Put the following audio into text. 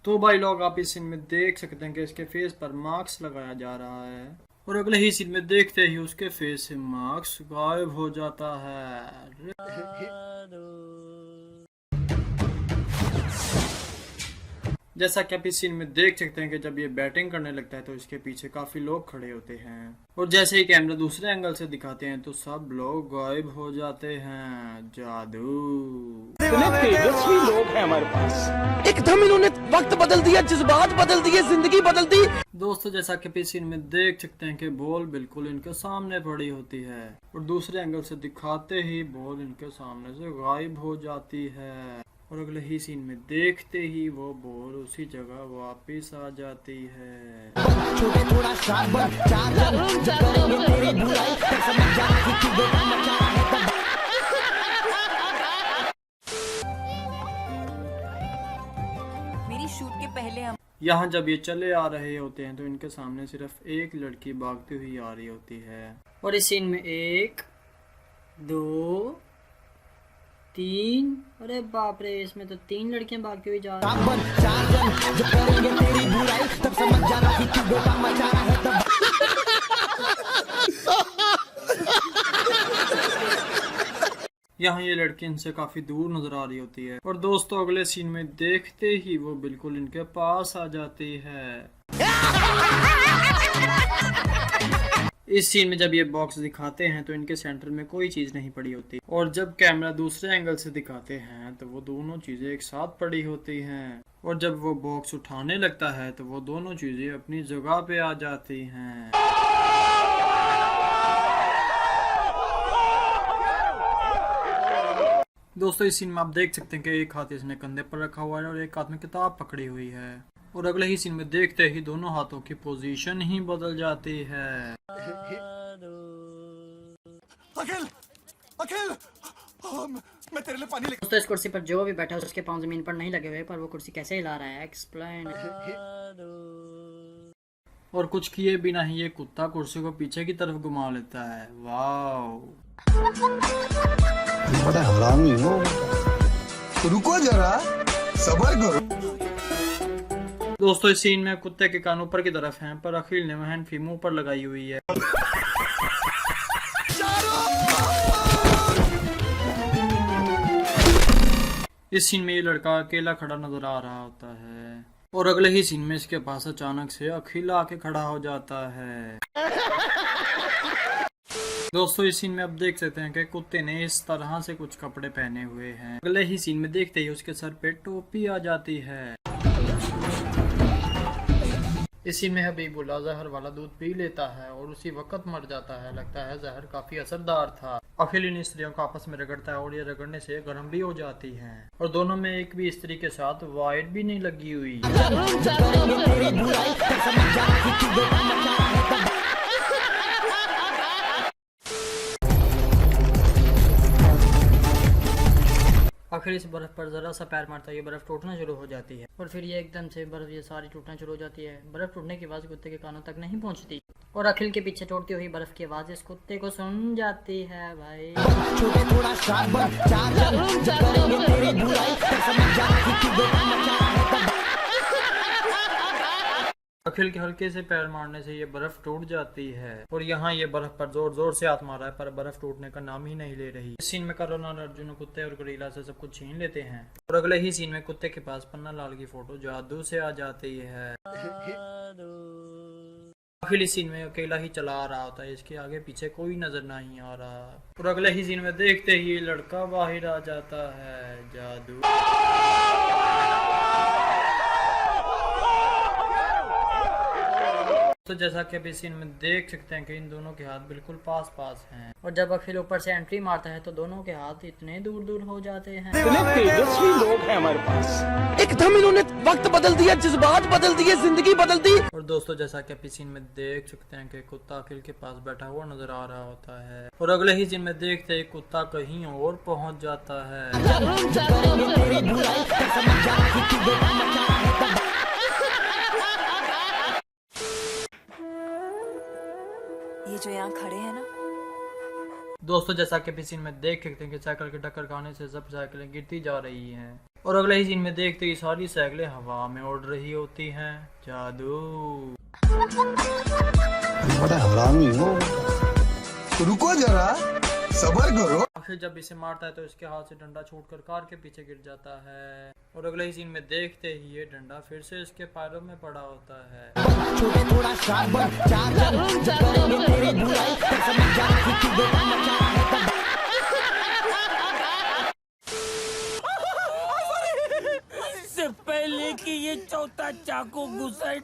तो भाई लोग आप इस सीन में देख सकते हैं कि इसके फेस पर मास्क लगाया जा रहा है और अगले ही सीन में देखते ही उसके फेस से मास्क गायब हो जाता है। जैसा कि आप इस सीन में देख सकते हैं कि जब ये बैटिंग करने लगता है तो इसके पीछे काफी लोग खड़े होते हैं और जैसे ही कैमरा दूसरे एंगल से दिखाते हैं तो सब लोग गायब हो जाते हैं। जादू। इतने तेजस्वी लोग हैं हमारे पास, एकदम इन्होंने वक्त बदल दिया, जज्बात बदल दिए, जिंदगी बदल दी। दोस्तों जैसा कि इस सीन में देख सकते हैं कि बॉल बिल्कुल इनके सामने पड़ी होती है और दूसरे एंगल से दिखाते ही बॉल इनके सामने से गायब हो जाती है और अगले ही सीन में देखते ही वो बॉल उसी जगह वापस आ जाती है। मेरी शूट के पहले हम यहाँ जब ये चले आ रहे होते हैं तो इनके सामने सिर्फ एक लड़की भागती हुई आ रही होती है और इस सीन में 1 2 3, अरे बाप रे, इसमें तो 3 लड़कियां भागती हुई जा रही हैं। यहाँ ये लड़की इनसे काफी दूर नजर आ रही होती है और दोस्तों अगले सीन में देखते ही वो बिल्कुल इनके पास आ जाती है। इस सीन में जब ये बॉक्स दिखाते हैं तो इनके सेंटर में कोई चीज नहीं पड़ी होती और जब कैमरा दूसरे एंगल से दिखाते हैं तो वो दोनों चीजें एक साथ पड़ी होती हैं और जब वो बॉक्स उठाने लगता है तो वो दोनों चीजें अपनी जगह पे आ जाती हैं। दोस्तों इस सीन में आप देख सकते हैं कि एक हाथ इसने कंधे पर रखा हुआ है और एक हाथ में किताब पकड़ी हुई है और अगले ही सीन में देखते ही दोनों हाथों की पोजीशन ही बदल जाती है। अखिल, अखिल, मैं तेरे लिए पानी लेकर। दोस्तों इस कुर्सी पर जो भी बैठा है उसके पांव जमीन पर नहीं लगे हुए, पर वो कुर्सी कैसे हिला रहा है, एक्सप्लेन। और कुछ किए बिना ही ये कुत्ता कुर्सी को पीछे की तरफ घुमा लेता है। वाओ, बड़ा हरामी हो। रुको जरा, सब्र करो। दोस्तों इस सीन में कुत्ते के कान ऊपर की तरफ हैं पर अखिल ने हैंड फ्री मुंह पर लगाई हुई है। इस सीन में ये लड़का अकेला खड़ा नजर आ रहा होता है और अगले ही सीन में इसके पास अचानक से अखिल आके खड़ा हो जाता है। दोस्तों इस सीन में आप देख सकते हैं कि कुत्ते ने इस तरह से कुछ कपड़े पहने हुए हैं। अगले ही सीन में देखते ही उसके सर पे टोपी आ जाती है। इस सीन में हबीबुल्लाह जहर वाला दूध पी लेता है और उसी वक्त मर जाता है। लगता है जहर काफी असरदार था। अखिल इन स्त्रियों को आपस में रगड़ता है और ये रगड़ने से गर्म भी हो जाती हैं और दोनों में एक भी स्त्री के साथ वाइट भी नहीं लगी हुई। आखिर इस बर्फ पर जरा सा पैर मारता है, ये बर्फ टूटना शुरू हो जाती है और फिर ये एकदम से बर्फ ये सारी टूटना शुरू हो जाती है। बर्फ टूटने की आवाज कुत्ते के कानों तक नहीं पहुंचती और अखिल के पीछे टूटती हुई बर्फ की आवाज इस कुत्ते को सुन जाती है। भाई अखिल के हल्के से पैर मारने से ये बर्फ टूट जाती है और यहाँ ये बर्फ पर जोर जोर से हाथ मारा है पर बर्फ टूटने का नाम ही नहीं ले रही। इस सीन में करुण और अर्जुन कुत्ते और गोरिल्ला से सब कुछ छीन लेते हैं और अगले ही सीन में कुत्ते के पास पन्ना लाल की फोटो जादू से आ जाती है। अखिल इस सीन में अकेला ही चला आ रहा होता है, इसके आगे पीछे कोई नजर नहीं आ रहा और अगले ही सीन में देखते ही लड़का बाहर आ जाता है। जादू। तो जैसा कि अभी सीन में देख सकते हैं कि इन दोनों के हाथ बिल्कुल पास पास हैं और जब अखिल ऊपर से एंट्री मारता है तो दोनों के हाथ इतने दूर दूर हो जाते हैं। इतने तेजस्वी लोग हैं हमारे पास, एकदम इन्होंने वक्त बदल दिया, जज्बात बदल दिए, जिंदगी बदल दी। और दोस्तों जैसा कि अभी सीन में देख सकते हैं कि कुत्ता अखिल के पास बैठा हुआ नजर आ रहा होता है और अगले ही सीन में देखते ही कुत्ता कहीं और पहुंच जाता है। ये जो यहाँ खड़े हैं ना, दोस्तों जैसा कि इस सीन में देख सकते हैं कि साइकिल के टक्कर खाने से सब साइकिलें गिरती जा रही हैं और अगले ही सीन में देखते ही सारी साइकिलें हवा में उड़ रही होती हैं। जादू। बड़ा हरामी हो। रुको जरा, सब्र करो। आखिर जब इसे मारता है तो इसके हाथ से डंडा छूटकर कार के पीछे गिर जाता है। और अगले ही सीन में देखते ही ये डंडा फिर से इसके पैरों में पड़ा होता है। इससे पहले कि ये चौथा चाकू घुसे